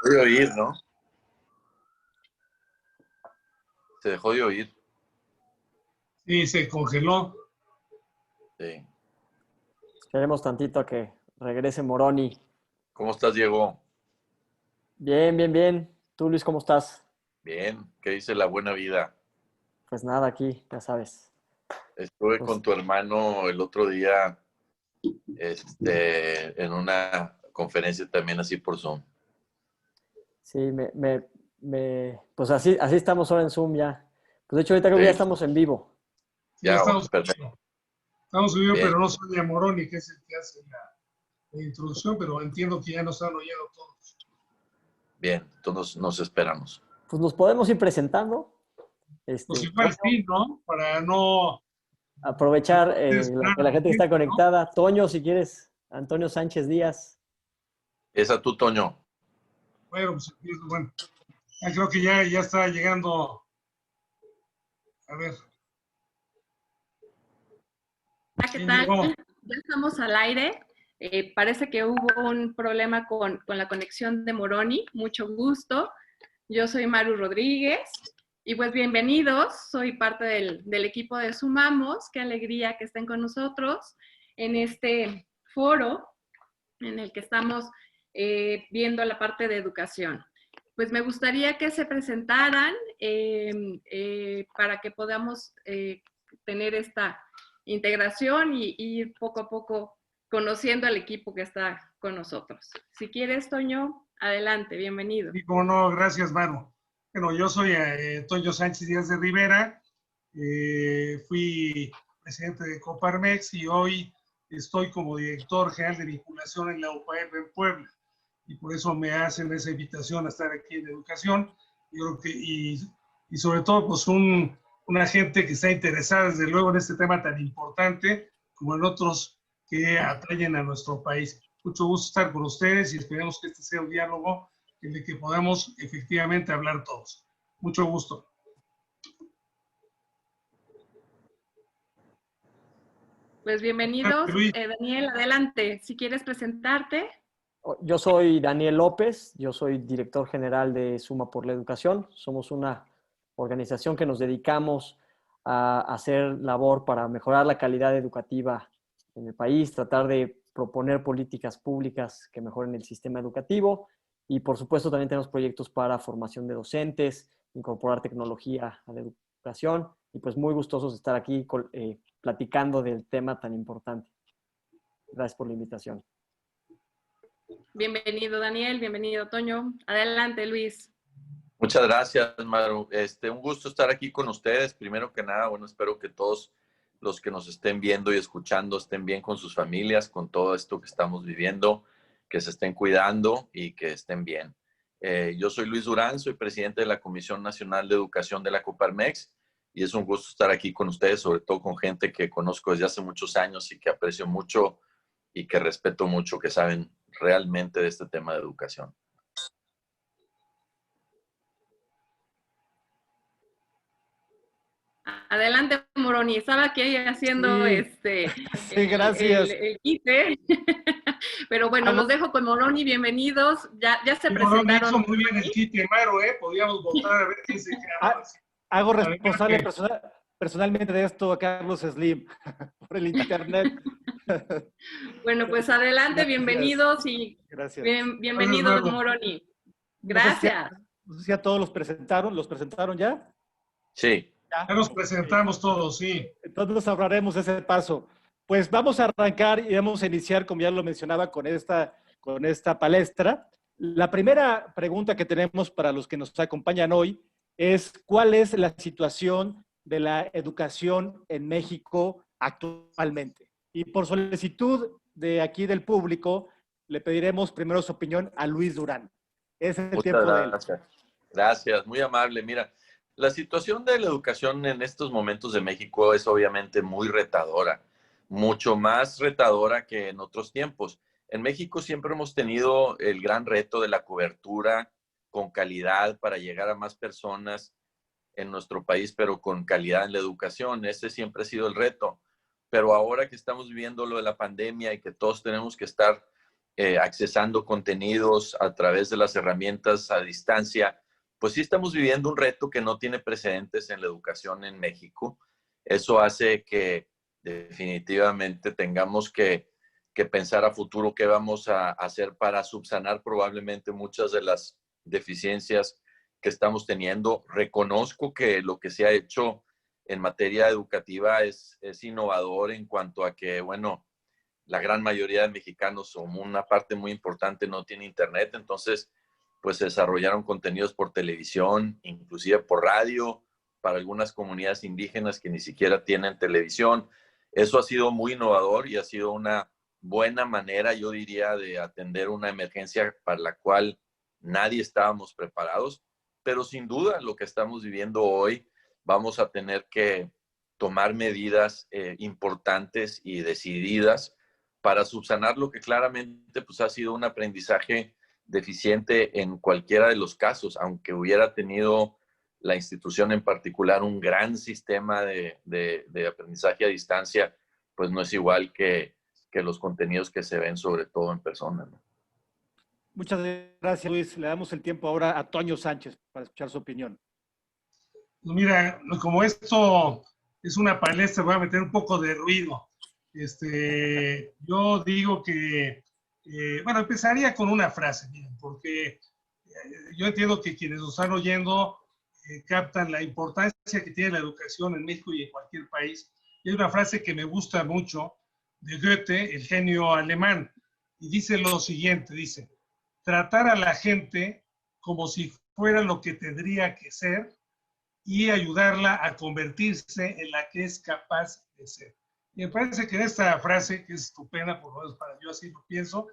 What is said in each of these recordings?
De oír, ¿no? Se dejó de oír. Sí, se congeló. Sí. Esperemos tantito a que regrese Moroni. ¿Cómo estás, Diego? Bien, bien, bien. ¿Tú, Luis, cómo estás? Bien. ¿Qué dice la buena vida? Pues nada, aquí, ya sabes. Estuve Pues, con tu hermano el otro día en una conferencia también así por Zoom. sí, pues así estamos ahora en Zoom ya. Pues de hecho, ahorita creo que ya Sí, estamos en vivo. Sí, ya, estamos subidos, bien, pero no soy a Moroni, que es el que hace la introducción, pero entiendo que ya nos han oído todos. bien. Entonces nos esperamos. Pues nos podemos ir presentando. Pues igual Toño, sí, ¿no? Para no aprovechar esperar que a la la gente está gente, ¿no? conectada. Toño, si quieres, Antonio Sánchez Díaz. Esa tú, Toño. Bueno, pues empiezo, bueno. Creo que ya está llegando. A ver, Hola, ¿qué ¿quién tal? llegó? Ya estamos al aire. Parece que hubo un problema con la conexión de Moroni. Mucho gusto. Yo soy Maru Rodríguez y pues bienvenidos. Soy parte del equipo de Sumamos. Qué alegría que estén con nosotros en este foro en el que estamos viendo la parte de educación. Pues me gustaría que se presentaran para que podamos tener esta integración y ir poco a poco conociendo al equipo que está con nosotros. Si quieres, Toño, adelante, bienvenido. Sí, como no, gracias, Manu. Bueno, yo soy Toño Sánchez Díaz de Rivera, fui presidente de Coparmex y hoy estoy como director general de vinculación en la UPAEP en Puebla. Y por eso me hacen esa invitación a estar aquí en educación. Yo creo que, y sobre todo, pues una gente que está interesada, desde luego, en este tema tan importante como en otros que atañen a nuestro país. Mucho gusto estar con ustedes y esperemos que este sea un diálogo en el que podamos efectivamente hablar todos. Mucho gusto. Pues bienvenidos. Luis. Daniel, adelante. Si quieres presentarte. Yo soy Daniel López, yo soy director general de Suma por la Educación. Somos una organización que nos dedicamos a hacer labor para mejorar la calidad educativa en el país, tratar de proponer políticas públicas que mejoren el sistema educativo y, por supuesto, también tenemos proyectos para formación de docentes, incorporar tecnología a la educación y pues muy gustosos de estar aquí platicando del tema tan importante. Gracias por la invitación. Bienvenido, Daniel. Bienvenido, Toño. Adelante, Luis. Muchas gracias, Maru. Un gusto estar aquí con ustedes. Primero que nada, bueno, espero que todos los que nos estén viendo y escuchando estén bien con sus familias, con todo esto que estamos viviendo, que se estén cuidando y que estén bien. Yo soy Luis Durán, soy presidente de la Comisión Nacional de Educación de la Coparmex y es un gusto estar aquí con ustedes, sobre todo con gente que conozco desde hace muchos años y que aprecio mucho y que respeto mucho, que saben realmente de este tema de educación. Adelante, Moroni. Estaba aquí haciendo Sí, gracias. el quite. Pero bueno, los dejo con Moroni. Bienvenidos. Ya se Moroni hizo presentaron. muy bien el quite, Maro, Podíamos votar a ver quién se quedaba. Hago responsable personalmente de esto a Carlos Slim por el internet. Bueno, pues adelante, Gracias. bienvenidos y Gracias. bienvenido, Moroni. Gracias. No sé si a todos los presentaron ya. Sí. Ya nos presentamos todos, sí. Entonces ahorraremos ese paso. Pues vamos a arrancar y vamos a iniciar, como ya lo mencionaba, con esta palestra. La primera pregunta que tenemos para los que nos acompañan hoy es: ¿cuál es la situación de la educación en México actualmente? Y por solicitud de aquí del público, le pediremos primero su opinión a Luis Durán. Es el tiempo de él. Gracias, muy amable. Mira, la situación de la educación en estos momentos de México es obviamente muy retadora, mucho más retadora que en otros tiempos. En México siempre hemos tenido el gran reto de la cobertura con calidad para llegar a más personas en nuestro país, pero con calidad en la educación. Ese siempre ha sido el reto. Pero ahora que estamos viviendo lo de la pandemia y que todos tenemos que estar accesando contenidos a través de las herramientas a distancia, pues sí estamos viviendo un reto que no tiene precedentes en la educación en México. Eso hace que definitivamente tengamos que pensar a futuro qué vamos a hacer para subsanar probablemente muchas de las deficiencias que estamos teniendo. Reconozco que lo que se ha hecho en materia educativa es innovador en cuanto a que, bueno, la gran mayoría de mexicanos, o una parte muy importante, no tiene internet, entonces pues se desarrollaron contenidos por televisión, inclusive por radio, para algunas comunidades indígenas que ni siquiera tienen televisión. Eso ha sido muy innovador y ha sido una buena manera, yo diría, de atender una emergencia para la cual nadie estábamos preparados, pero sin duda lo que estamos viviendo hoy, vamos a tener que tomar medidas importantes y decididas para subsanar lo que claramente pues, ha sido un aprendizaje deficiente en cualquiera de los casos, aunque hubiera tenido la institución en particular un gran sistema de aprendizaje a distancia, pues no es igual que los contenidos que se ven sobre todo en persona, ¿no? Muchas gracias, Luis. Le damos el tiempo ahora a Toño Sánchez para escuchar su opinión. Mira, como esto es una palestra, voy a meter un poco de ruido. Yo digo que, bueno, empezaría con una frase, miren, porque yo entiendo que quienes nos están oyendo captan la importancia que tiene la educación en México y en cualquier país. Y hay una frase que me gusta mucho de Goethe, el genio alemán, y dice lo siguiente, dice, tratar a la gente como si fuera lo que tendría que ser y ayudarla a convertirse en la que es capaz de ser. Y me parece que en esta frase, que es estupenda, por lo menos para yo así lo pienso,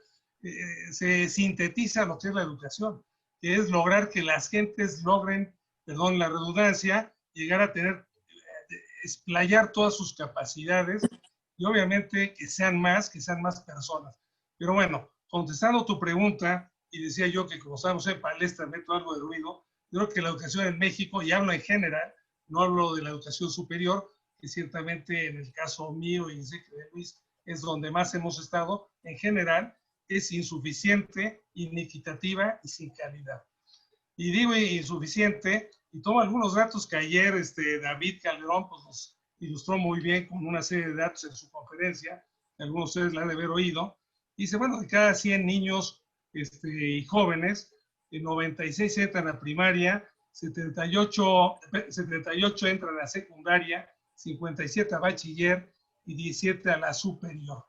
se sintetiza lo que es la educación, que es lograr que las gentes logren, perdón la redundancia, llegar a tener, explayar todas sus capacidades y obviamente que sean más personas. Pero bueno, contestando tu pregunta, y decía yo que como estamos en palestra, meto algo de ruido, yo creo que la educación en México, y hablo en general, no hablo de la educación superior, que ciertamente en el caso mío y sé que de Luis es donde más hemos estado, en general es insuficiente, inequitativa y sin calidad. Y digo insuficiente, y tomo algunos datos que ayer David Calderón pues, nos ilustró muy bien con una serie de datos en su conferencia, que algunos de ustedes la han de haber oído. Dice, bueno, de cada 100 niños y jóvenes, 96 entran a primaria, 78 entran a la secundaria, 57 a bachiller y 17 a la superior.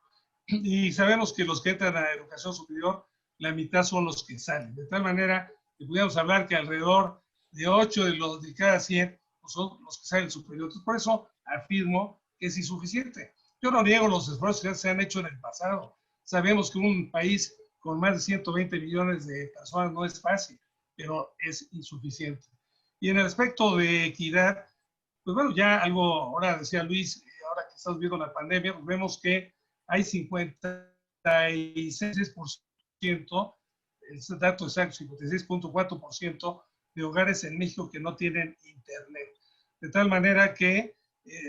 Y sabemos que los que entran a la educación superior, la mitad son los que salen. De tal manera que pudiéramos hablar que alrededor de 8 de cada 100 son los que salen superior. Entonces, por eso afirmo que es insuficiente. Yo no niego los esfuerzos que se han hecho en el pasado. Sabemos que un país con más de 120 millones de personas no es fácil, pero es insuficiente. Y en el aspecto de equidad, pues bueno, ya algo, ahora decía Luis, ahora que estamos viendo la pandemia, pues vemos que hay 56%, el dato exacto, 56.4% de hogares en México que no tienen internet. De tal manera que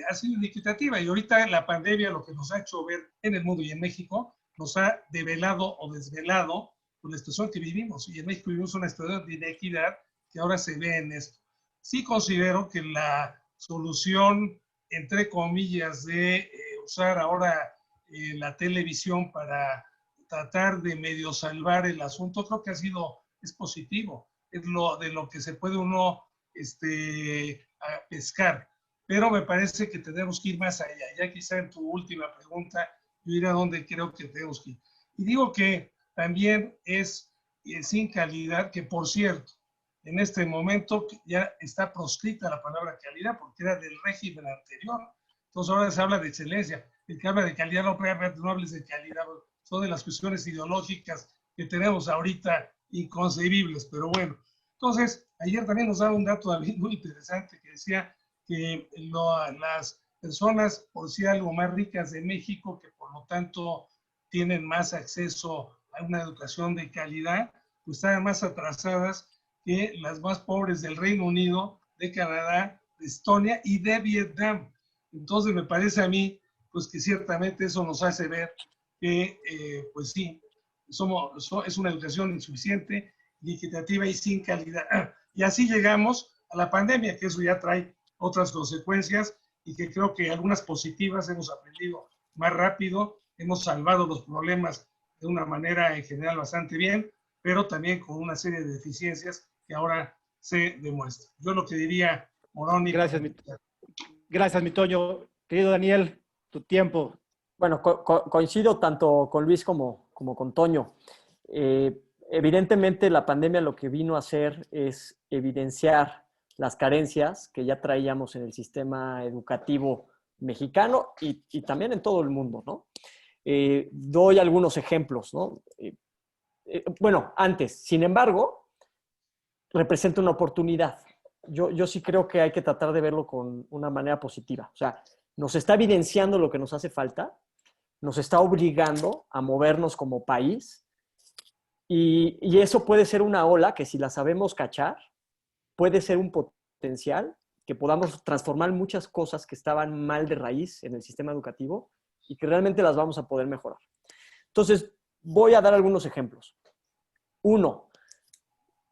ha sido inequitativa. Y ahorita la pandemia lo que nos ha hecho ver en el mundo y en México nos ha develado o desvelado con la situación que vivimos. Y en México vivimos una situación de inequidad que ahora se ve en esto. Sí considero que la solución, entre comillas, de usar ahora la televisión para tratar de medio salvar el asunto, creo que es positivo. Es de lo que se puede uno pescar. Pero me parece que tenemos que ir más allá. Ya quizá en tu última pregunta, yo iré a donde creo que tenemos que ir. Y digo que también es sin calidad, que por cierto, en este momento ya está proscrita la palabra calidad porque era del régimen anterior. Entonces ahora se habla de excelencia. El que habla de calidad no hables de calidad. Son de las cuestiones ideológicas que tenemos ahorita inconcebibles, pero bueno. Entonces, ayer también nos daba un dato David muy interesante que decía que las personas, por decir algo, más ricas de México, que por lo tanto tienen más acceso a una educación de calidad, pues están más atrasadas que las más pobres del Reino Unido, de Canadá de Estonia y de Vietnam. Entonces me parece a mí pues que ciertamente eso nos hace ver que pues sí, es una educación insuficiente, equitativa y sin calidad. Y así llegamos a la pandemia, que eso ya trae otras consecuencias y que creo que algunas positivas hemos aprendido más rápido, hemos salvado los problemas de una manera en general bastante bien, pero también con una serie de deficiencias que ahora se demuestran. Yo lo que diría, Moroni. Gracias, mi Toño. Querido Daniel, tu tiempo. Bueno, coincido tanto con Luis como con Toño. Evidentemente la pandemia lo que vino a hacer es evidenciar las carencias que ya traíamos en el sistema educativo mexicano y también en todo el mundo, ¿no? Doy algunos ejemplos, ¿no? Bueno, antes, sin embargo, representa una oportunidad. Yo sí creo que hay que tratar de verlo con una manera positiva. O sea, nos está evidenciando lo que nos hace falta, nos está obligando a movernos como país y eso puede ser una ola que si la sabemos cachar, puede ser un potencial que podamos transformar muchas cosas que estaban mal de raíz en el sistema educativo y que realmente las vamos a poder mejorar. Entonces, voy a dar algunos ejemplos. Uno,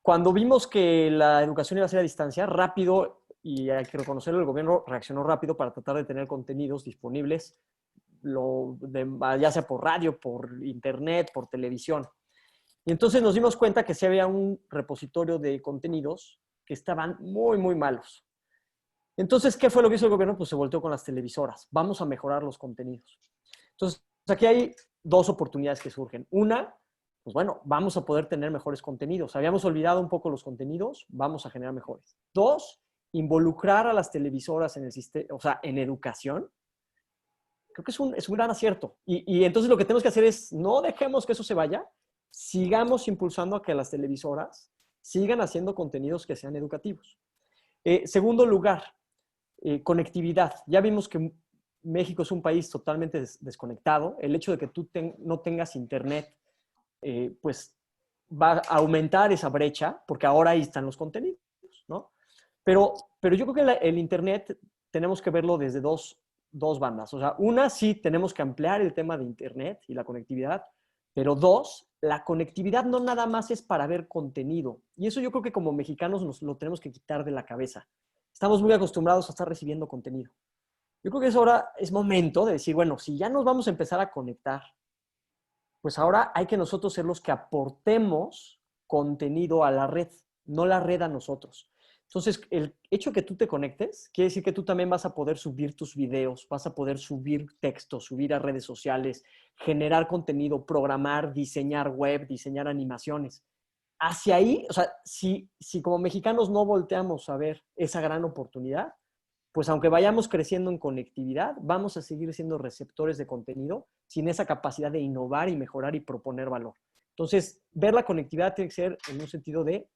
cuando vimos que la educación iba a ser a distancia, rápido, y hay que reconocerlo, el gobierno reaccionó rápido para tratar de tener contenidos disponibles, ya sea por radio, por internet, por televisión. Y entonces nos dimos cuenta que sí había un repositorio de contenidos que estaban muy, muy malos. Entonces, ¿qué fue lo que hizo el gobierno? Pues se volteó con las televisoras. Vamos a mejorar los contenidos. Entonces, aquí hay dos oportunidades que surgen. Una, pues bueno, vamos a poder tener mejores contenidos. Habíamos olvidado un poco los contenidos, vamos a generar mejores. Dos, involucrar a las televisoras en el sistema, o sea, en educación. Creo que es un gran acierto. Y entonces lo que tenemos que hacer es, no dejemos que eso se vaya, sigamos impulsando a que las televisoras sigan haciendo contenidos que sean educativos. Segundo lugar, conectividad. Ya vimos que México es un país totalmente desconectado. El hecho de que tú no tengas internet, pues va a aumentar esa brecha, porque ahora ahí están los contenidos, ¿no? Pero yo creo que el internet tenemos que verlo desde dos bandas. O sea, una, sí, tenemos que ampliar el tema de internet y la conectividad, pero dos, la conectividad no nada más es para ver contenido. Y eso yo creo que como mexicanos nos lo tenemos que quitar de la cabeza. Estamos muy acostumbrados a estar recibiendo contenido. Yo creo que ahora es momento de decir, bueno, si ya nos vamos a empezar a conectar, pues ahora hay que nosotros ser los que aportemos contenido a la red, no la red a nosotros. Entonces, el hecho de que tú te conectes quiere decir que tú también vas a poder subir tus videos, vas a poder subir textos, subir a redes sociales, generar contenido, programar, diseñar web, diseñar animaciones. Hacia ahí, o sea, si como mexicanos no volteamos a ver esa gran oportunidad, pues aunque vayamos creciendo en conectividad, vamos a seguir siendo receptores de contenido sin esa capacidad de innovar y mejorar y proponer valor. Entonces, ver la conectividad tiene que ser en un sentido de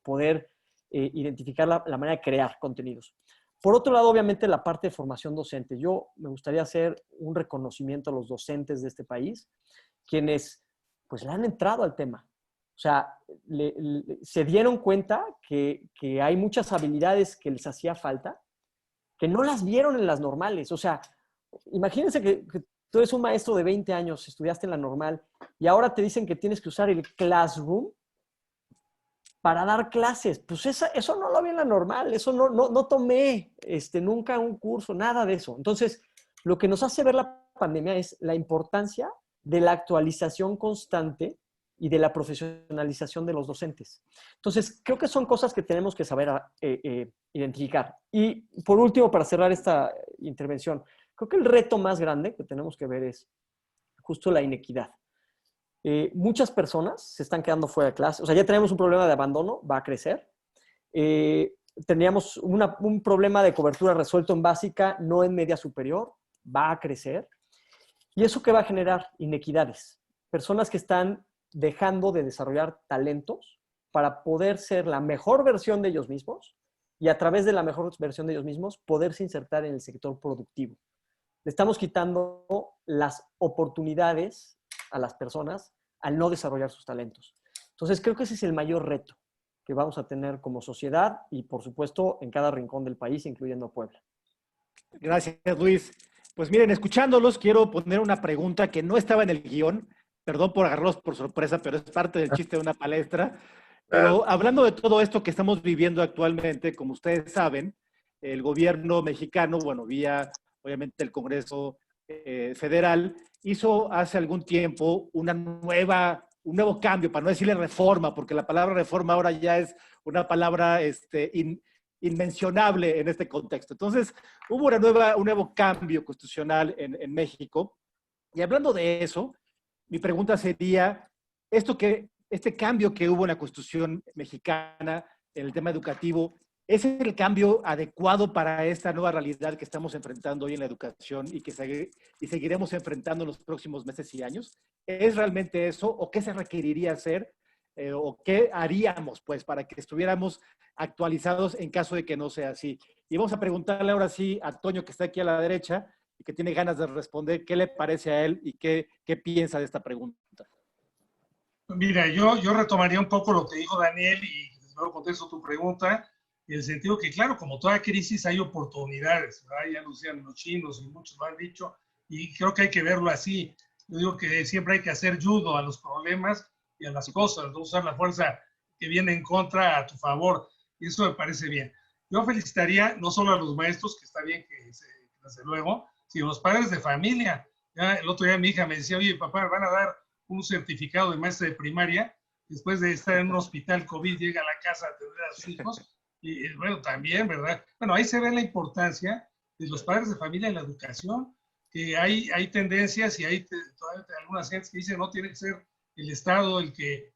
poder identificar la manera de crear contenidos. Por otro lado, obviamente, la parte de formación docente. Yo me gustaría hacer un reconocimiento a los docentes de este país, quienes pues le han entrado al tema. O sea, se dieron cuenta que hay muchas habilidades que les hacía falta, que no las vieron en las normales. O sea, imagínense que tú eres un maestro de 20 años, estudiaste en la normal, y ahora te dicen que tienes que usar el Classroom para dar clases. Pues eso no lo vi en la normal, eso no tomé nunca un curso, nada de eso. Entonces, lo que nos hace ver la pandemia es la importancia de la actualización constante y de la profesionalización de los docentes. Entonces, creo que son cosas que tenemos que saber identificar. Y por último, para cerrar esta intervención, creo que el reto más grande que tenemos que ver es justo la inequidad. Muchas personas se están quedando fuera de clase. O sea, ya tenemos un problema de abandono, va a crecer. Teníamos un problema de cobertura resuelto en básica, no en media superior, va a crecer. ¿Y eso qué va a generar? Inequidades. Personas que están dejando de desarrollar talentos para poder ser la mejor versión de ellos mismos y a través de la mejor versión de ellos mismos poderse insertar en el sector productivo. Le estamos quitando las oportunidades a las personas al no desarrollar sus talentos. Entonces, creo que ese es el mayor reto que vamos a tener como sociedad y, por supuesto, en cada rincón del país, incluyendo Puebla. Gracias, Luis. Pues miren, escuchándolos, quiero poner una pregunta que no estaba en el guión. Perdón por agarrarlos por sorpresa, pero es parte del chiste de una palestra. Pero hablando de todo esto que estamos viviendo actualmente, como ustedes saben, el gobierno mexicano, bueno, vía obviamente el Congreso Federal, hizo hace algún tiempo un nuevo cambio, para no decirle reforma, porque la palabra reforma ahora ya es una palabra inmencionable en este contexto. Entonces, hubo un nuevo cambio constitucional en México. Y hablando de eso, mi pregunta sería, este cambio que hubo en la Constitución mexicana en el tema educativo, ¿es el cambio adecuado para esta nueva realidad que estamos enfrentando hoy en la educación y que seguiremos enfrentando en los próximos meses y años? ¿Es realmente eso? ¿O qué se requeriría hacer? ¿O qué haríamos, pues, para que estuviéramos actualizados en caso de que no sea así? Y vamos a preguntarle ahora sí a Toño, que está aquí a la derecha y que tiene ganas de responder, qué le parece a él y qué piensa de esta pregunta. Mira, yo retomaría un poco lo que dijo Daniel y luego contesto tu pregunta, en el sentido que, claro, como toda crisis hay oportunidades, ¿verdad? Ya lo decían los chinos y muchos lo han dicho, y creo que hay que verlo así. Yo digo que siempre hay que hacer judo a los problemas y a las cosas, no usar la fuerza que viene en contra a tu favor, y eso me parece bien. Yo felicitaría no solo a los maestros, que está bien que desde luego, sino a los padres de familia. Ya el otro día mi hija me decía, oye, papá, van a dar un certificado de maestra de primaria, después de estar en un hospital COVID, llega a la casa a atender a sus hijos, y bueno, también, ¿verdad? Bueno, ahí se ve la importancia de los padres de familia en la educación, que hay tendencias y hay algunas gentes que dicen no tiene que ser el Estado el que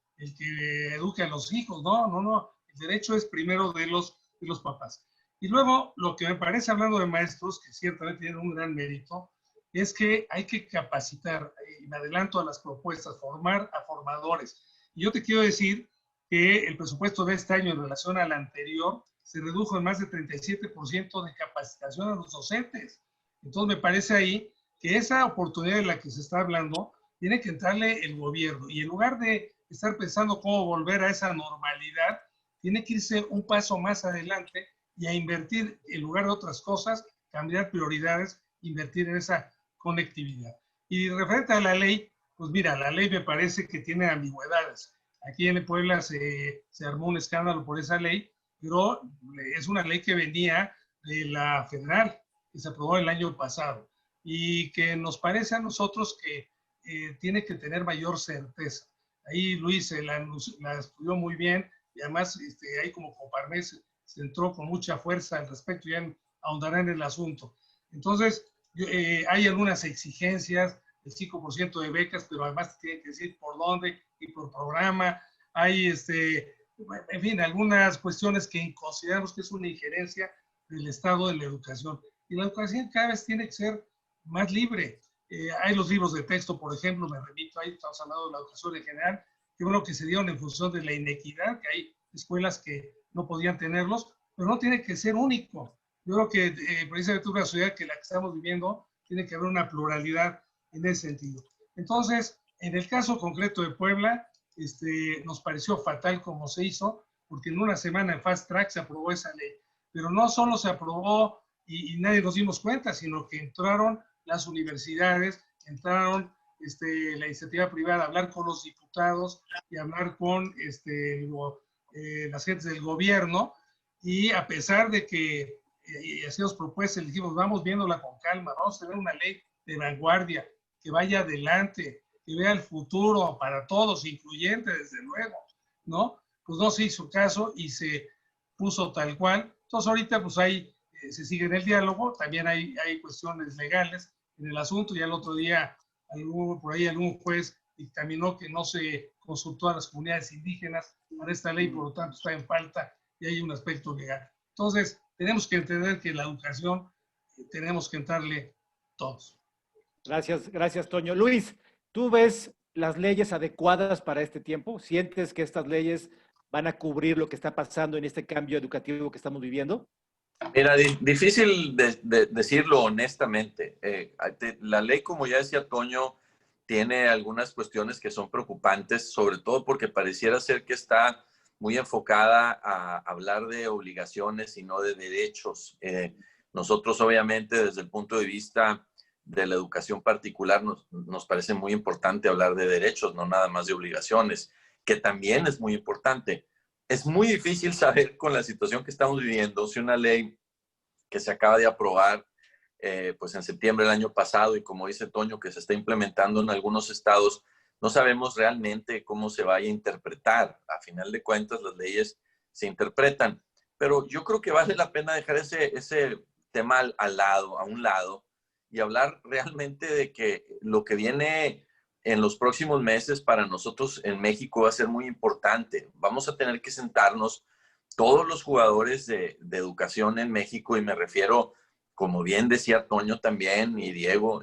eduque a los hijos, no, el derecho es primero de los papás. Y luego, lo que me parece, hablando de maestros, que ciertamente tienen un gran mérito, es que hay que capacitar, y me adelanto a las propuestas, formar a formadores. Y yo te quiero decir que el presupuesto de este año en relación al anterior se redujo en más de 37% de capacitación a los docentes. Entonces me parece ahí que esa oportunidad de la que se está hablando tiene que entrarle el gobierno y en lugar de estar pensando cómo volver a esa normalidad, tiene que irse un paso más adelante y a invertir en lugar de otras cosas, cambiar prioridades, invertir en esa conectividad. Y referente a la ley, pues mira, la ley me parece que tiene ambigüedades. Aquí en Puebla se armó un escándalo por esa ley, pero es una ley que venía de la federal, que se aprobó el año pasado, y que nos parece a nosotros que tiene que tener mayor certeza. Ahí Luis la estudió muy bien, y además ahí como Coparmex se entró con mucha fuerza al respecto, ya ahondará en el asunto. Entonces, hay algunas exigencias, el 5% de becas, pero además tiene que decir por dónde y por programa. Hay, en fin, algunas cuestiones que consideramos que es una injerencia del Estado en la educación. Y la educación cada vez tiene que ser más libre. Hay los libros de texto, por ejemplo, me remito ahí, estamos hablando de la educación en general, que bueno que se dieron en función de la inequidad, que hay escuelas que no podían tenerlos, pero no tiene que ser único. Yo creo que precisamente una sociedad que la que estamos viviendo tiene que haber una pluralidad en ese sentido. Entonces, en el caso concreto de Puebla, nos pareció fatal como se hizo, porque en una semana en Fast Track se aprobó esa ley. Pero no solo se aprobó y nadie nos dimos cuenta, sino que entraron las universidades, entraron la iniciativa privada a hablar con los diputados y hablar con las gentes del gobierno, y a pesar de que hacíamos propuestas, le dijimos, vamos viéndola con calma, vamos a tener una ley de vanguardia, que vaya adelante, que vea el futuro para todos, incluyente desde luego, ¿no? Pues no se hizo caso y se puso tal cual. Entonces ahorita pues se sigue en el diálogo, también hay cuestiones legales en el asunto. Ya el otro día por ahí algún juez dictaminó que no se consultó a las comunidades indígenas para esta ley, por lo tanto está en falta y hay un aspecto legal. Entonces tenemos que entender que la educación tenemos que entrarle todos. Gracias, Toño. Luis, ¿tú ves las leyes adecuadas para este tiempo? ¿Sientes que estas leyes van a cubrir lo que está pasando en este cambio educativo que estamos viviendo? Mira, difícil de decirlo honestamente. La ley, como ya decía Toño, tiene algunas cuestiones que son preocupantes, sobre todo porque pareciera ser que está muy enfocada a hablar de obligaciones y no de derechos. Nosotros, obviamente, desde el punto de vista de la educación particular, nos parece muy importante hablar de derechos, no nada más de obligaciones, que también es muy importante. Es muy difícil saber con la situación que estamos viviendo si una ley que se acaba de aprobar pues en septiembre del año pasado y como dice Toño, que se está implementando en algunos estados, no sabemos realmente cómo se vaya a interpretar. A final de cuentas, las leyes se interpretan. Pero yo creo que vale la pena dejar ese tema a un lado, y hablar realmente de que lo que viene en los próximos meses para nosotros en México va a ser muy importante. Vamos a tener que sentarnos todos los jugadores de educación en México, y me refiero, como bien decía Toño también y Diego,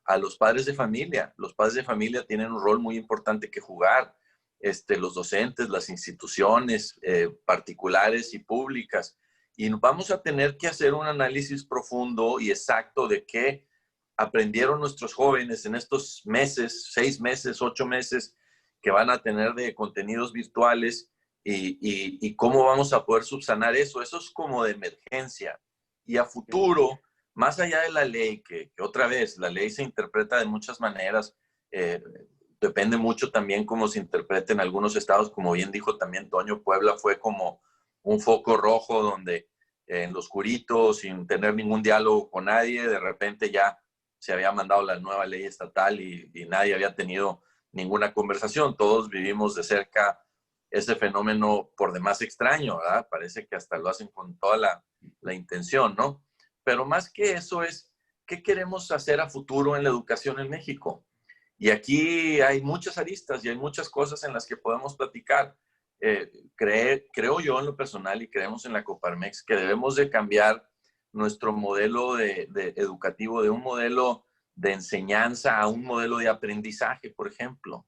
a los padres de familia. Los padres de familia tienen un rol muy importante que jugar. Los docentes, las instituciones particulares y públicas. Y vamos a tener que hacer un análisis profundo y exacto de qué aprendieron nuestros jóvenes en estos meses, 6 meses, 8 meses que van a tener de contenidos virtuales, y cómo vamos a poder subsanar eso. Eso es como de emergencia. Y a futuro, más allá de la ley, que otra vez, la ley se interpreta de muchas maneras, depende mucho también cómo se interpreta en algunos estados, como bien dijo también Toño. Puebla fue como un foco rojo donde en lo oscurito, sin tener ningún diálogo con nadie, de repente ya se había mandado la nueva ley estatal y nadie había tenido ninguna conversación. Todos vivimos de cerca ese fenómeno por demás extraño, ¿verdad? Parece que hasta lo hacen con toda la intención, ¿no? Pero más que eso es, ¿qué queremos hacer a futuro en la educación en México? Y aquí hay muchas aristas y hay muchas cosas en las que podemos platicar. Creo yo en lo personal, y creemos en la Coparmex, que debemos de cambiar nuestro modelo de educativo, de un modelo de enseñanza a un modelo de aprendizaje, por ejemplo.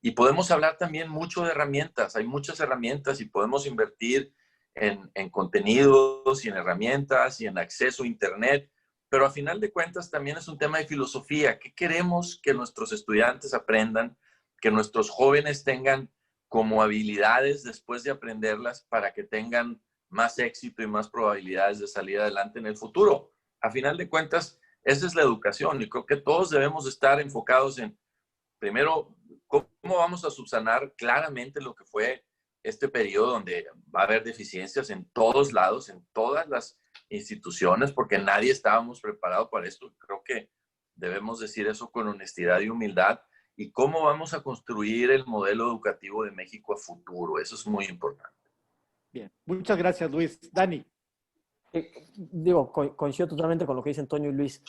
Y podemos hablar también mucho de herramientas. Hay muchas herramientas y podemos invertir en contenidos y en herramientas y en acceso a Internet. Pero a final de cuentas también es un tema de filosofía. ¿Qué queremos que nuestros estudiantes aprendan, que nuestros jóvenes tengan como habilidades después de aprenderlas, para que tengan más éxito y más probabilidades de salir adelante en el futuro? A final de cuentas, esa es la educación, y creo que todos debemos estar enfocados en, primero, cómo vamos a subsanar claramente lo que fue este periodo donde va a haber deficiencias en todos lados, en todas las instituciones, porque nadie estábamos preparados para esto. Creo que debemos decir eso con honestidad y humildad. Y cómo vamos a construir el modelo educativo de México a futuro. Eso es muy importante. Bien, muchas gracias, Luis. Dani. Coincido totalmente con lo que dicen Toño y Luis.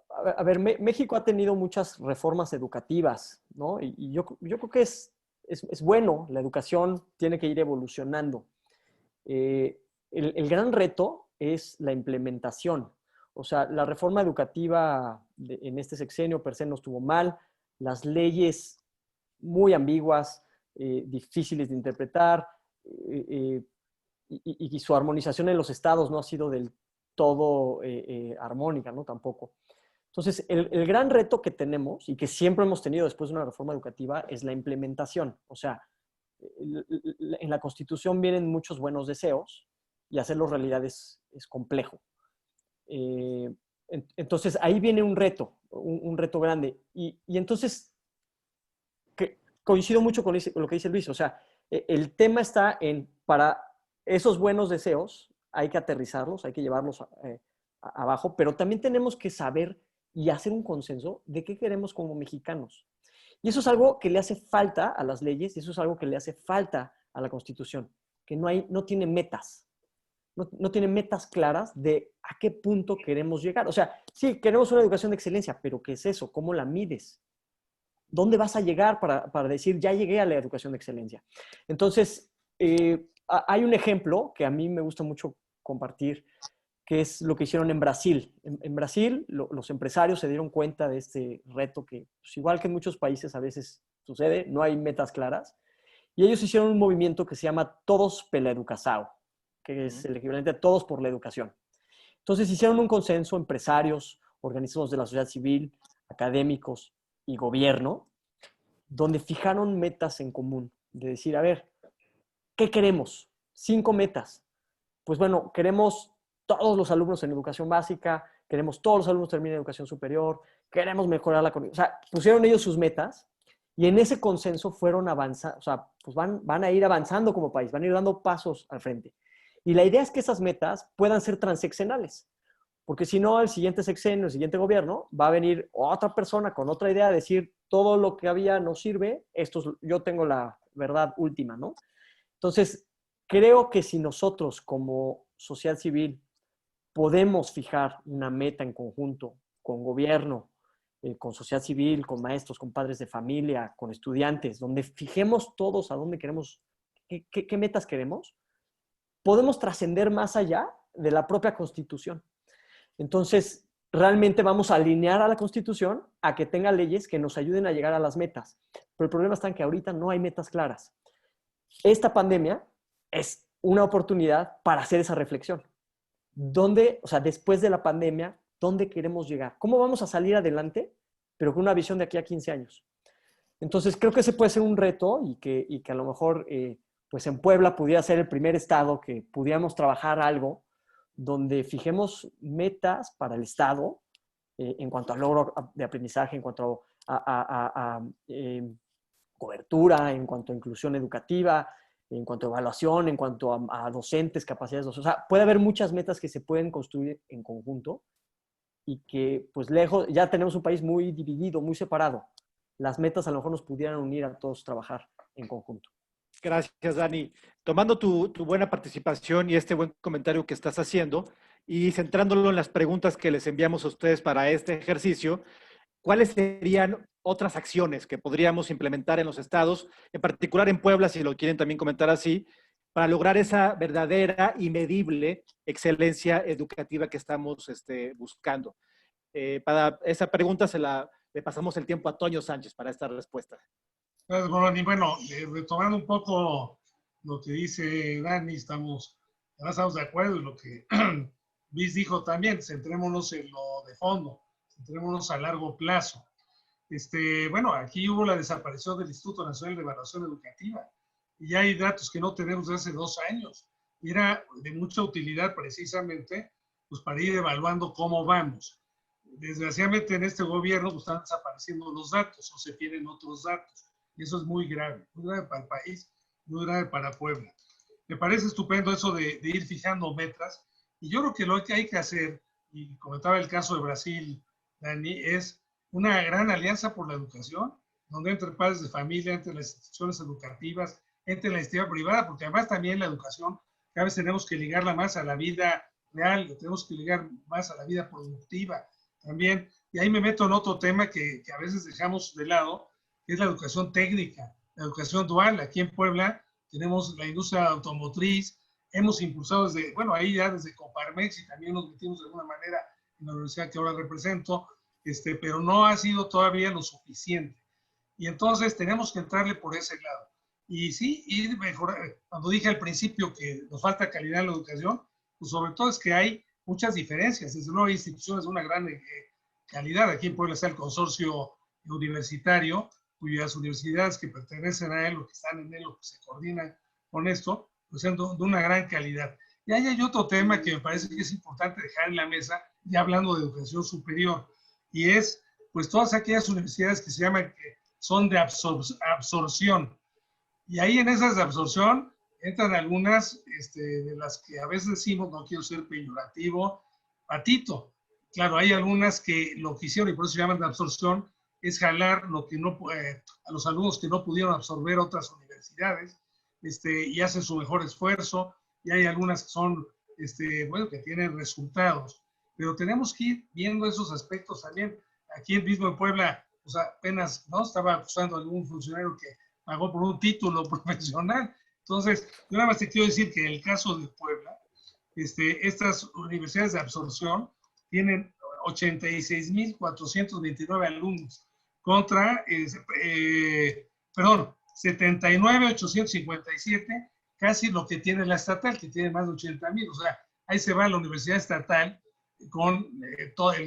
A ver, México ha tenido muchas reformas educativas, ¿no? Y yo creo que es bueno. La educación tiene que ir evolucionando. El gran reto es la implementación. O sea, la reforma educativa en este sexenio per se no estuvo mal. Las leyes muy ambiguas, difíciles de interpretar, y su armonización en los estados no ha sido del todo armónica, ¿no? Tampoco. Entonces, el gran reto que tenemos y que siempre hemos tenido después de una reforma educativa es la implementación. O sea, en la Constitución vienen muchos buenos deseos y hacerlos realidad es complejo. Entonces, ahí viene un reto grande. Y entonces, coincido mucho con lo que dice Luis. O sea, el tema está en, para esos buenos deseos, hay que aterrizarlos, hay que llevarlos abajo, pero también tenemos que saber y hacer un consenso de qué queremos como mexicanos. Y eso es algo que le hace falta a las leyes, y eso es algo que le hace falta a la Constitución, que no tiene metas. No tiene metas claras de a qué punto queremos llegar. O sea, sí, queremos una educación de excelencia, pero ¿qué es eso? ¿Cómo la mides? ¿Dónde vas a llegar para decir, ya llegué a la educación de excelencia? Entonces, hay un ejemplo que a mí me gusta mucho compartir, que es lo que hicieron en Brasil. En Brasil, los empresarios se dieron cuenta de este reto que, pues, igual que en muchos países a veces sucede, no hay metas claras. Y ellos hicieron un movimiento que se llama Todos pela Educação, que es el equivalente a Todos por la Educación. Entonces hicieron un consenso, empresarios, organismos de la sociedad civil, académicos y gobierno, donde fijaron metas en común, de decir, a ver, ¿qué queremos? 5 metas. Pues bueno, queremos todos los alumnos en educación básica, queremos todos los alumnos terminen educación superior, queremos mejorar la conectividad. O sea, pusieron ellos sus metas y en ese consenso fueron avanzando, o sea, pues van a ir avanzando como país, van a ir dando pasos al frente. Y la idea es que esas metas puedan ser transeccionales, porque si no, el siguiente sexenio, el siguiente gobierno, va a venir otra persona con otra idea a decir todo lo que había no sirve, yo tengo la verdad última, ¿no? Entonces, creo que si nosotros como sociedad civil podemos fijar una meta en conjunto con gobierno, con sociedad civil, con maestros, con padres de familia, con estudiantes, donde fijemos todos a dónde queremos, qué metas queremos, podemos trascender más allá de la propia Constitución. Entonces, realmente vamos a alinear a la Constitución a que tenga leyes que nos ayuden a llegar a las metas. Pero el problema está en que ahorita no hay metas claras. Esta pandemia es una oportunidad para hacer esa reflexión. ¿Dónde, o sea, después de la pandemia, dónde queremos llegar? ¿Cómo vamos a salir adelante, pero con una visión de aquí a 15 años? Entonces, creo que ese puede ser un reto y que a lo mejor, pues en Puebla pudiera ser el primer estado que pudiéramos trabajar algo donde fijemos metas para el estado en cuanto al logro de aprendizaje, en cuanto a cobertura, en cuanto a inclusión educativa, en cuanto a evaluación, en cuanto a docentes, capacidades docentes. O sea, puede haber muchas metas que se pueden construir en conjunto y que, pues lejos, ya tenemos un país muy dividido, muy separado. Las metas a lo mejor nos pudieran unir a todos trabajar en conjunto. Gracias, Dani. Tomando tu buena participación y este buen comentario que estás haciendo y centrándolo en las preguntas que les enviamos a ustedes para este ejercicio, ¿cuáles serían otras acciones que podríamos implementar en los estados, en particular en Puebla, si lo quieren también comentar así, para lograr esa verdadera y medible excelencia educativa que estamos buscando? Para esa pregunta le pasamos el tiempo a Toño Sánchez para esta respuesta. Gracias, Moroni. Bueno, retomando un poco lo que dice Dani, estamos de acuerdo en lo que Luis dijo también, centrémonos en lo de fondo, centrémonos a largo plazo. Bueno, aquí hubo la desaparición del Instituto Nacional de Evaluación Educativa y ya hay datos que no tenemos desde hace 2 años. Y era de mucha utilidad precisamente pues, para ir evaluando cómo vamos. Desgraciadamente en este gobierno pues, están desapareciendo los datos o se tienen otros datos. Y eso es muy grave para el país, muy grave para Puebla. Me parece estupendo eso de ir fijando metas. Y yo creo que lo que hay que hacer, y comentaba el caso de Brasil, Dani, es una gran alianza por la educación, donde entre padres de familia, entre las instituciones educativas, entre la iniciativa privada, porque además también la educación, cada vez tenemos que ligarla más a la vida real, tenemos que ligar más a la vida productiva también. Y ahí me meto en otro tema que a veces dejamos de lado, que es la educación técnica, la educación dual. Aquí en Puebla tenemos la industria automotriz, hemos impulsado desde, bueno, ahí ya desde Coparmex y también nos metimos de alguna manera en la universidad que ahora represento, pero no ha sido todavía lo suficiente. Y entonces tenemos que entrarle por ese lado. Y sí, ir mejorar. Cuando dije al principio que nos falta calidad en la educación, pues sobre todo es que hay muchas diferencias. Desde luego hay instituciones de una gran calidad. Aquí en Puebla está el consorcio universitario, cuyas universidades que pertenecen a él o que están en él o que se coordinan con esto, pues son de una gran calidad. Y ahí hay otro tema que me parece que es importante dejar en la mesa, ya hablando de educación superior, y es pues todas aquellas universidades que se llaman que son de absorción. Y ahí en esas de absorción entran algunas de las que a veces decimos, no quiero ser peyorativo, patito. Claro, hay algunas que lo que hicieron y por eso se llaman de absorción, es jalar lo que no, a los alumnos que no pudieron absorber otras universidades, y hacen su mejor esfuerzo, y hay algunas que son, bueno, que tienen resultados. Pero tenemos que ir viendo esos aspectos también. Aquí mismo en Puebla, o sea, apenas, ¿no? Estaba acusando a algún funcionario que pagó por un título profesional. Entonces, yo nada más te quiero decir que en el caso de Puebla, estas universidades de absorción tienen 86,429 alumnos contra, 79,857, casi lo que tiene la estatal, que tiene más de 80,000. O sea, ahí se va la universidad estatal con todos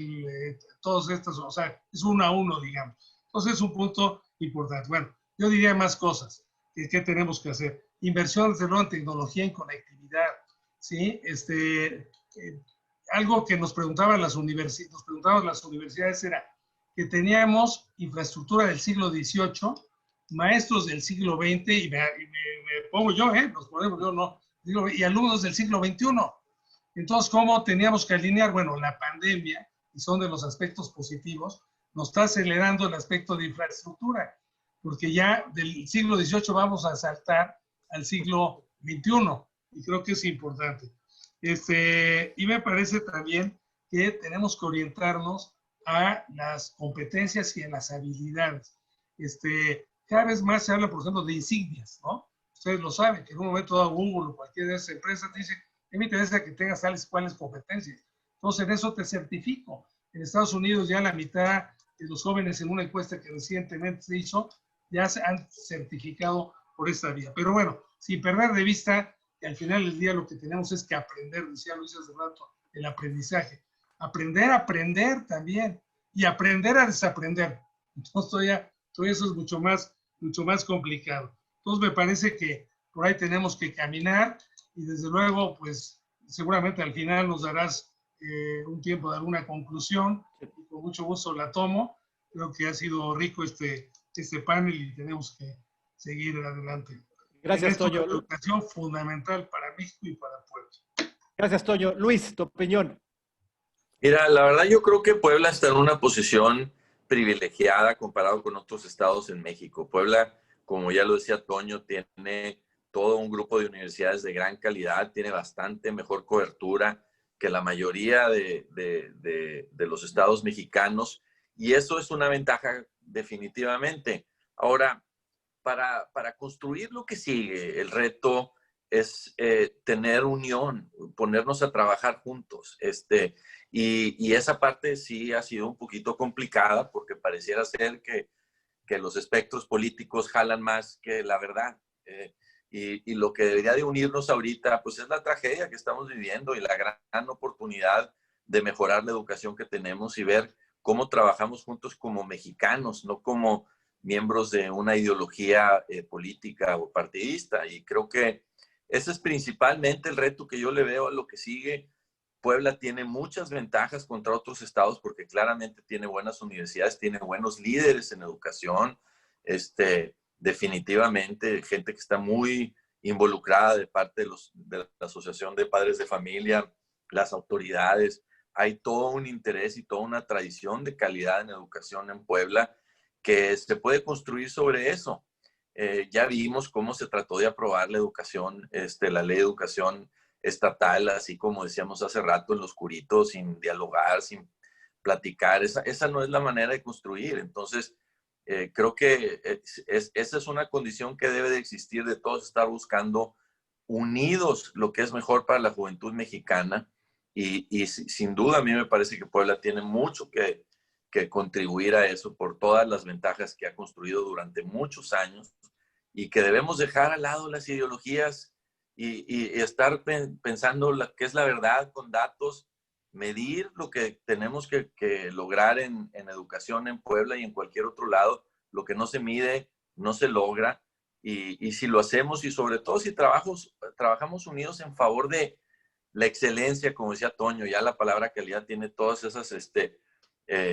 estos, o sea, es 1 a 1, digamos. Entonces es un punto importante. Bueno, yo diría más cosas que tenemos que hacer. inversión desde luego en tecnología, en conectividad, ¿sí? Algo que nos preguntaban las universidades era que teníamos infraestructura del siglo XVIII, maestros del siglo XX, y me pongo yo, nos ponemos yo, no, y alumnos del siglo XXI. Entonces, ¿cómo teníamos que alinear? Bueno, la pandemia, y son de los aspectos positivos, nos está acelerando el aspecto de infraestructura, porque ya del siglo XVIII vamos a saltar al siglo XXI, y creo que es importante. Y me parece también que tenemos que orientarnos a las competencias y a las habilidades. Cada vez más se habla, por ejemplo, de insignias, ¿no? Ustedes lo saben, que en un momento dado Google o cualquier de esas empresas dice, me interesa que tengas tales cuales competencias. Entonces, en eso te certifico. En Estados Unidos ya la mitad de los jóvenes en una encuesta que recientemente se hizo, ya se han certificado por esta vía. Pero bueno, sin perder de vista que al final del día lo que tenemos es que aprender, decía Luis hace rato, el aprendizaje. Aprender a aprender también y aprender a desaprender. Entonces, todavía eso es mucho más complicado. Entonces, me parece que por ahí tenemos que caminar y desde luego, pues seguramente al final nos darás un tiempo de alguna conclusión y con mucho gusto la tomo. Creo que ha sido rico este panel y tenemos que seguir adelante. Gracias, Toño. Es una educación fundamental para México y para Puebla. Gracias, Toño. Luis, tu opinión. Mira, la verdad yo creo que Puebla está en una posición privilegiada comparado con otros estados en México. Puebla, como ya lo decía Toño, tiene todo un grupo de universidades de gran calidad, tiene bastante mejor cobertura que la mayoría de los estados mexicanos, y eso es una ventaja definitivamente. Ahora, para construir lo que sigue, el reto es tener unión, ponernos a trabajar juntos. Y esa parte sí ha sido un poquito complicada porque pareciera ser que los espectros políticos jalan más que la verdad. Y lo que debería de unirnos ahorita, pues es la tragedia que estamos viviendo y la gran oportunidad de mejorar la educación que tenemos y ver cómo trabajamos juntos como mexicanos, no como miembros de una ideología política o partidista. Y creo que ese es principalmente el reto que yo le veo a lo que sigue. Puebla tiene muchas ventajas contra otros estados porque claramente tiene buenas universidades, tiene buenos líderes en educación, definitivamente gente que está muy involucrada de parte de la Asociación de Padres de Familia, las autoridades. Hay todo un interés y toda una tradición de calidad en educación en Puebla que se puede construir sobre eso. Ya vimos cómo se trató de aprobar la educación, la ley de educación estatal, así como decíamos hace rato, en lo oscurito, sin dialogar, sin platicar. Esa no es la manera de construir. Entonces, creo que esa es una condición que debe de existir, de todos estar buscando unidos lo que es mejor para la juventud mexicana. Y sin duda a mí me parece que Puebla tiene mucho que contribuir a eso por todas las ventajas que ha construido durante muchos años y que debemos dejar al lado las ideologías y estar pensando qué es la verdad con datos, medir lo que tenemos que lograr en educación en Puebla y en cualquier otro lado. Lo que no se mide no se logra, y si lo hacemos y sobre todo si trabajamos unidos en favor de la excelencia, como decía Toño, ya la palabra calidad tiene todas esas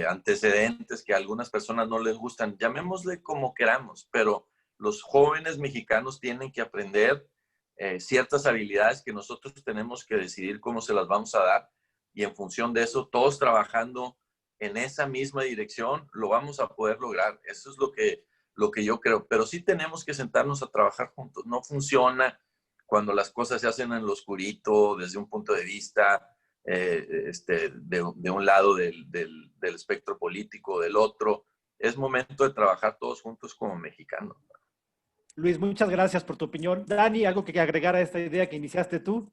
antecedentes que a algunas personas no les gustan, llamémosle como queramos, pero los jóvenes mexicanos tienen que aprender ciertas habilidades que nosotros tenemos que decidir cómo se las vamos a dar, y en función de eso, todos trabajando en esa misma dirección, lo vamos a poder lograr. Eso es lo que yo creo, pero sí tenemos que sentarnos a trabajar juntos. No funciona cuando las cosas se hacen en lo oscurito, desde un punto de vista de un lado del espectro político, del otro. Es momento de trabajar todos juntos como mexicanos. Luis, muchas gracias por tu opinión. Dani, ¿algo que agregar a esta idea que iniciaste tú?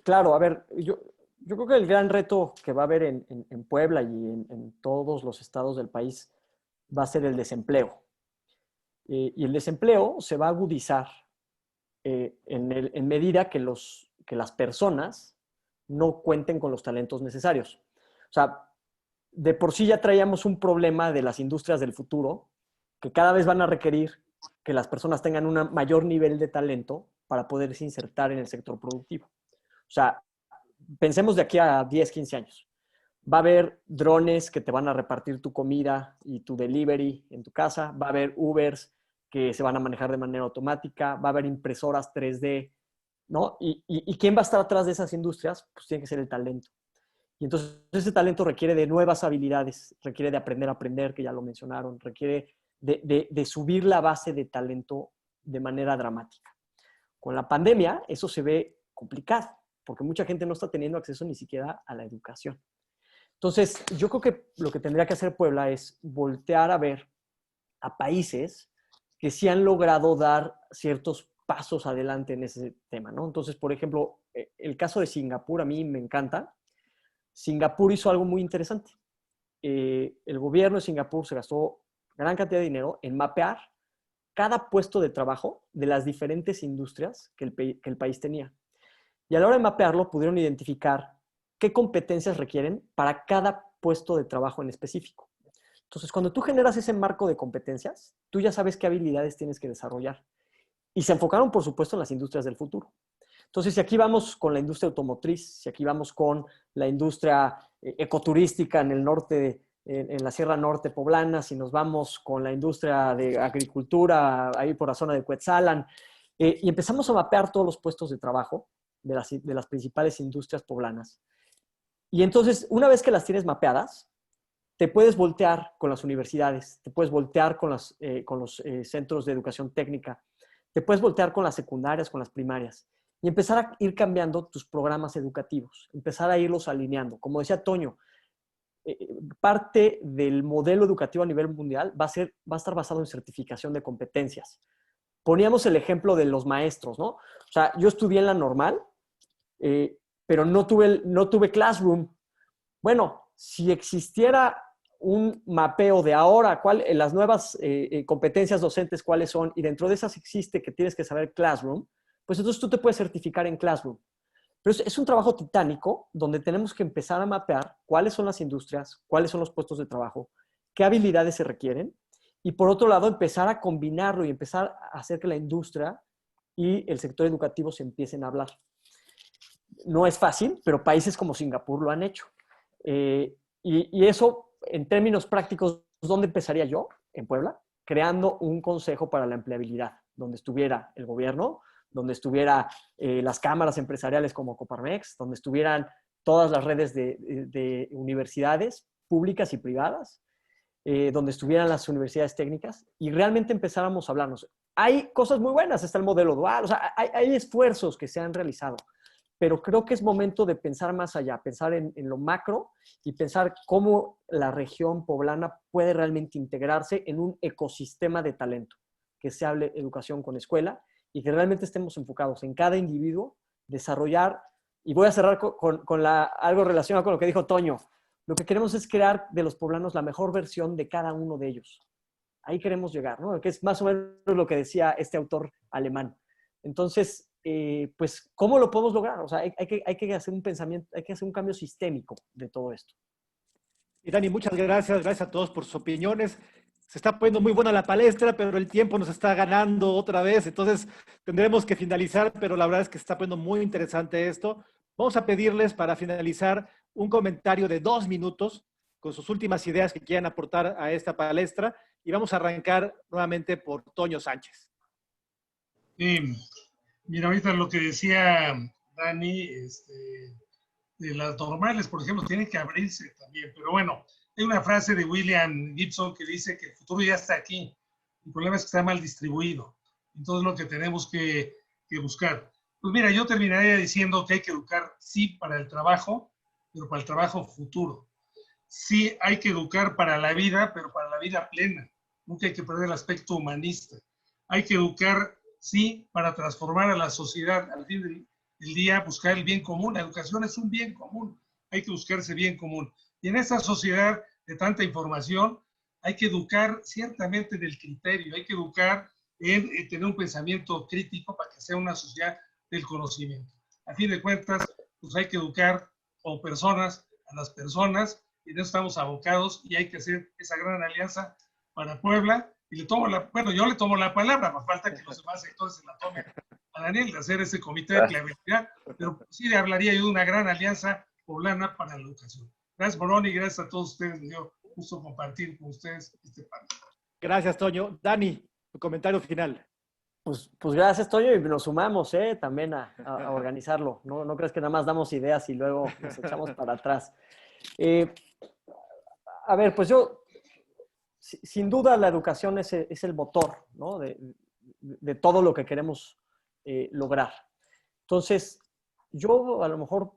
Claro, a ver, yo creo que el gran reto que va a haber en Puebla y en todos los estados del país va a ser el desempleo. Y el desempleo se va a agudizar en medida que las personas no cuenten con los talentos necesarios. O sea, de por sí ya traíamos un problema de las industrias del futuro, que cada vez van a requerir que las personas tengan un mayor nivel de talento para poderse insertar en el sector productivo. O sea, pensemos de aquí a 10, 15 años. Va a haber drones que te van a repartir tu comida y tu delivery en tu casa. Va a haber Ubers que se van a manejar de manera automática. Va a haber impresoras 3D, ¿no? ¿Y quién va a estar atrás de esas industrias? Pues tiene que ser el talento. Y entonces ese talento requiere de nuevas habilidades, requiere de aprender a aprender, que ya lo mencionaron, requiere de subir la base de talento de manera dramática. Con la pandemia eso se ve complicado, porque mucha gente no está teniendo acceso ni siquiera a la educación. Entonces, yo creo que lo que tendría que hacer Puebla es voltear a ver a países que sí han logrado dar ciertos pasos adelante en ese tema, ¿no? Entonces, por ejemplo, el caso de Singapur a mí me encanta. Singapur hizo algo muy interesante. El gobierno de Singapur se gastó gran cantidad de dinero en mapear cada puesto de trabajo de las diferentes industrias que el país tenía. Y a la hora de mapearlo, pudieron identificar qué competencias requieren para cada puesto de trabajo en específico. Entonces, cuando tú generas ese marco de competencias, tú ya sabes qué habilidades tienes que desarrollar. Y se enfocaron, por supuesto, en las industrias del futuro. Entonces, si aquí vamos con la industria automotriz, si aquí vamos con la industria ecoturística en el norte, en la Sierra Norte poblana, si nos vamos con la industria de agricultura, ahí por la zona de Cuetzalan, y empezamos a mapear todos los puestos de trabajo de las principales industrias poblanas. Y entonces, una vez que las tienes mapeadas, te puedes voltear con las universidades, te puedes voltear con los centros de educación técnica, te puedes voltear con las secundarias, con las primarias, y empezar a ir cambiando tus programas educativos, empezar a irlos alineando. Como decía Toño, parte del modelo educativo a nivel mundial va a estar basado en certificación de competencias. Poníamos el ejemplo de los maestros, ¿no? O sea, yo estudié en la normal, pero no tuve Classroom. Bueno, si existiera un mapeo de ahora, las nuevas competencias docentes cuáles son, y dentro de esas existe que tienes que saber Classroom, pues entonces tú te puedes certificar en Classroom. Pero es un trabajo titánico donde tenemos que empezar a mapear cuáles son las industrias, cuáles son los puestos de trabajo, qué habilidades se requieren, y por otro lado empezar a combinarlo y empezar a hacer que la industria y el sector educativo se empiecen a hablar. No es fácil, pero países como Singapur lo han hecho. Y eso, en términos prácticos, ¿dónde empezaría yo? En Puebla, creando un consejo para la empleabilidad, donde estuviera el gobierno, donde estuviera las cámaras empresariales como Coparmex, donde estuvieran todas las redes de universidades públicas y privadas, donde estuvieran las universidades técnicas, y realmente empezáramos a hablarnos. Hay cosas muy buenas, está el modelo dual, o sea, hay esfuerzos que se han realizado, pero creo que es momento de pensar más allá, pensar en lo macro y pensar cómo la región poblana puede realmente integrarse en un ecosistema de talento, que se hable educación con escuela y que realmente estemos enfocados en cada individuo, desarrollar, y voy a cerrar con algo relacionado con lo que dijo Toño. Lo que queremos es crear de los poblanos la mejor versión de cada uno de ellos. Ahí queremos llegar, ¿no? Que es más o menos lo que decía este autor alemán. Entonces, pues, ¿cómo lo podemos lograr? O sea, hay que hacer un pensamiento, hay que hacer un cambio sistémico de todo esto. Y Dani, muchas gracias. Gracias a todos por sus opiniones. Se está poniendo muy buena la palestra, pero el tiempo nos está ganando otra vez. Entonces, tendremos que finalizar, pero la verdad es que se está poniendo muy interesante esto. Vamos a pedirles para finalizar un comentario de 2 minutos con sus últimas ideas que quieran aportar a esta palestra. Y vamos a arrancar nuevamente por Toño Sánchez. Mira, ahorita lo que decía Dani, de las normales, por ejemplo, tienen que abrirse también. Pero bueno, hay una frase de William Gibson que dice que el futuro ya está aquí. El problema es que está mal distribuido. Entonces, lo que tenemos que buscar. Pues mira, yo terminaría diciendo que hay que educar, sí, para el trabajo, pero para el trabajo futuro. Sí, hay que educar para la vida, pero para la vida plena. Nunca hay que perder el aspecto humanista. Hay que educar, sí, para transformar a la sociedad. Al fin del día, buscar el bien común. La educación es un bien común. Hay que buscar ese bien común. Y en esta sociedad de tanta información, hay que educar ciertamente del criterio. Hay que educar en tener un pensamiento crítico para que sea una sociedad del conocimiento. A fin de cuentas, pues hay que educar como personas a las personas, y en eso estamos abocados, y hay que hacer esa gran alianza para Puebla, y bueno, yo le tomo la palabra, me falta que los demás sectores se la tomen a Daniel, de hacer ese comité de claridad, pero sí le hablaría yo de una gran alianza poblana para la educación. Gracias, Moroni, gracias a todos ustedes, me dio gusto compartir con ustedes este panel. Gracias, Toño. Dani, tu comentario final. Pues gracias, Toño, y nos sumamos también a organizarlo. No crees que nada más damos ideas y luego nos echamos para atrás. A ver, pues sin duda la educación es el motor, ¿no? de todo lo que queremos lograr. Entonces, yo a lo mejor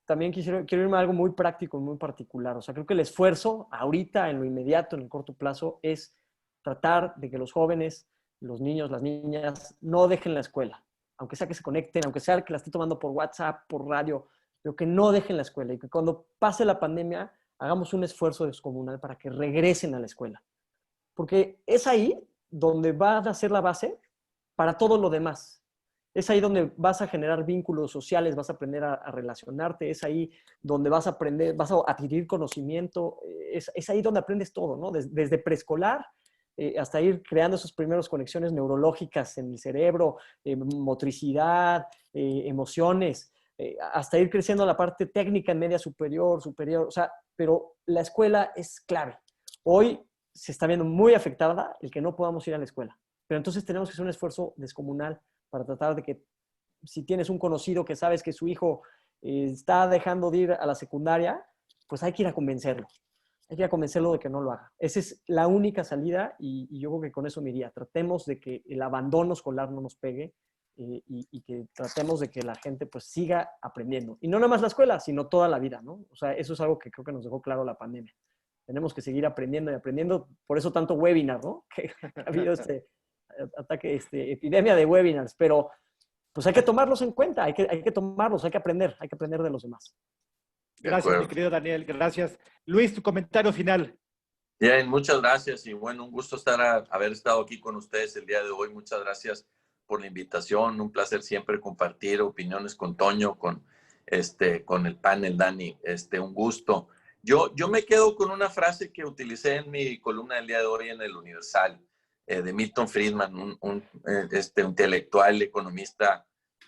también quiero irme a algo muy práctico y muy particular. O sea, creo que el esfuerzo ahorita, en lo inmediato, en el corto plazo, es tratar de que los jóvenes, los niños, las niñas, no dejen la escuela. Aunque sea que se conecten, aunque sea que la esté tomando por WhatsApp, por radio, pero que no dejen la escuela y que cuando pase la pandemia hagamos un esfuerzo descomunal para que regresen a la escuela. Porque es ahí donde va a ser la base para todo lo demás. Es ahí donde vas a generar vínculos sociales, vas a aprender a relacionarte, es ahí donde vas a aprender, vas a adquirir conocimiento, es ahí donde aprendes todo, ¿no? Desde preescolar hasta ir creando esas primeras conexiones neurológicas en el cerebro, motricidad, emociones, hasta ir creciendo la parte técnica en media superior, o sea, pero la escuela es clave. Hoy se está viendo muy afectada el que no podamos ir a la escuela, pero entonces tenemos que hacer un esfuerzo descomunal para tratar de que si tienes un conocido que sabes que su hijo está dejando de ir a la secundaria, pues hay que ir a convencerlo. Hay que ir a convencerlo de que no lo haga. Esa es la única salida y yo creo que con eso me iría. Tratemos de que el abandono escolar no nos pegue y que tratemos de que la gente pues siga aprendiendo. Y no nada más la escuela, sino toda la vida, ¿no? O sea, eso es algo que creo que nos dejó claro la pandemia. Tenemos que seguir aprendiendo y aprendiendo. Por eso tanto webinar, ¿no? Que ha habido epidemia de webinars, pero pues hay que tomarlos en cuenta, hay que tomarlos, hay que aprender de los demás. Gracias, mi querido Daniel, gracias. Luis, tu comentario final. Bien, muchas gracias y bueno, un gusto haber estado aquí con ustedes el día de hoy. Muchas gracias por la invitación, un placer siempre compartir opiniones con Toño, con el panel, Dani, un gusto. Yo me quedo con una frase que utilicé en mi columna del día de hoy en el Universal, de Milton Friedman, un intelectual, economista,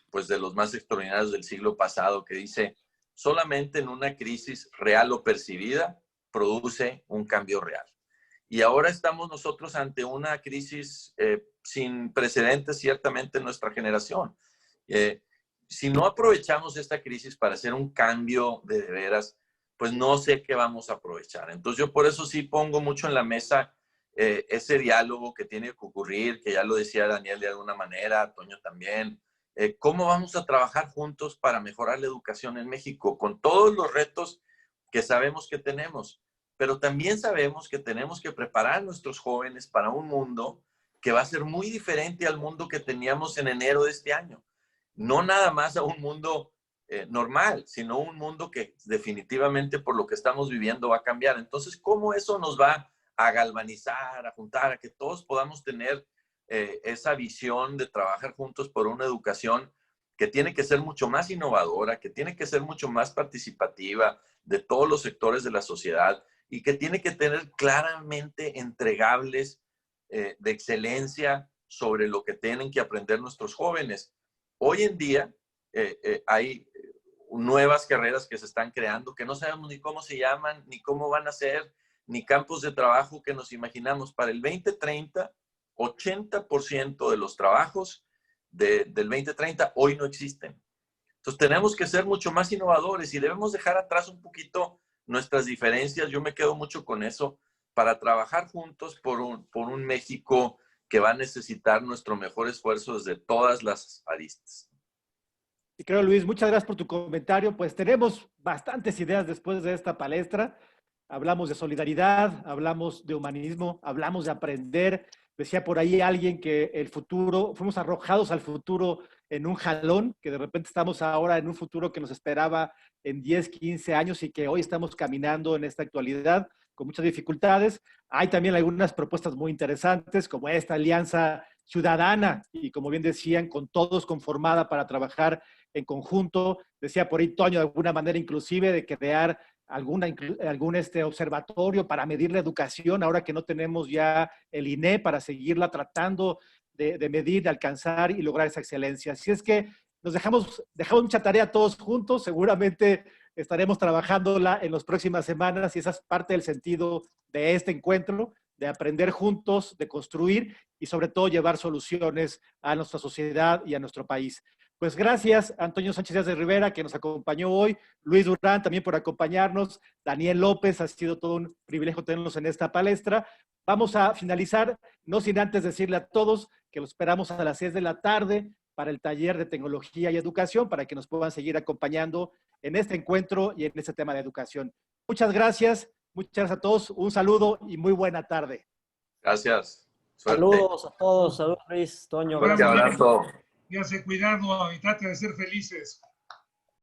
pues de los más extraordinarios del siglo pasado, que dice: solamente en una crisis real o percibida produce un cambio real. Y ahora estamos nosotros ante una crisis sin precedentes, ciertamente, en nuestra generación. Si no aprovechamos esta crisis para hacer un cambio de veras, pues no sé qué vamos a aprovechar. Entonces yo por eso sí pongo mucho en la mesa ese diálogo que tiene que ocurrir, que ya lo decía Daniel de alguna manera, Toño también. ¿Cómo vamos a trabajar juntos para mejorar la educación en México con todos los retos que sabemos que tenemos? Pero también sabemos que tenemos que preparar a nuestros jóvenes para un mundo que va a ser muy diferente al mundo que teníamos en enero de este año. No nada más a un mundo normal, sino un mundo que definitivamente por lo que estamos viviendo va a cambiar. Entonces, ¿cómo eso nos va a galvanizar, a juntar, a que todos podamos tener esa visión de trabajar juntos por una educación que tiene que ser mucho más innovadora, que tiene que ser mucho más participativa de todos los sectores de la sociedad y que tiene que tener claramente entregables de excelencia sobre lo que tienen que aprender nuestros jóvenes? Hoy en día hay nuevas carreras que se están creando que no sabemos ni cómo se llaman, ni cómo van a ser, ni campos de trabajo que nos imaginamos. Para el 2030, 80% de los trabajos del 2030 hoy no existen. Entonces tenemos que ser mucho más innovadores y debemos dejar atrás un poquito nuestras diferencias. Yo me quedo mucho con eso para trabajar juntos por un México que va a necesitar nuestro mejor esfuerzo desde todas las aristas. Y creo, Luis, muchas gracias por tu comentario. Pues tenemos bastantes ideas después de esta palestra. Hablamos de solidaridad, hablamos de humanismo, hablamos de aprender. Decía por ahí alguien que el futuro, fuimos arrojados al futuro en un jalón, que de repente estamos ahora en un futuro que nos esperaba en 10, 15 años y que hoy estamos caminando en esta actualidad con muchas dificultades. Hay también algunas propuestas muy interesantes, como esta alianza ciudadana y, como bien decían, con todos conformada para trabajar en conjunto. Decía por ahí Toño, de alguna manera inclusive, de crear algún observatorio para medir la educación, ahora que no tenemos ya el INE para seguirla tratando de medir, de alcanzar y lograr esa excelencia. Así es que nos dejamos mucha tarea todos juntos, seguramente estaremos trabajándola en las próximas semanas y esa es parte del sentido de este encuentro, de aprender juntos, de construir y sobre todo llevar soluciones a nuestra sociedad y a nuestro país. Pues gracias Antonio Sánchez Díaz de Rivera, que nos acompañó hoy, Luis Durán también por acompañarnos, Daniel López, ha sido todo un privilegio tenerlos en esta palestra. Vamos a finalizar, no sin antes decirle a todos que los esperamos a las 6 de la tarde para el taller de tecnología y educación, para que nos puedan seguir acompañando en este encuentro y en este tema de educación. Muchas gracias a todos, un saludo y muy buena tarde. Gracias. Suerte. Saludos a todos, saludos Luis, Toño. Fuerte abrazo. Cuídense, cuidado y traten de ser felices.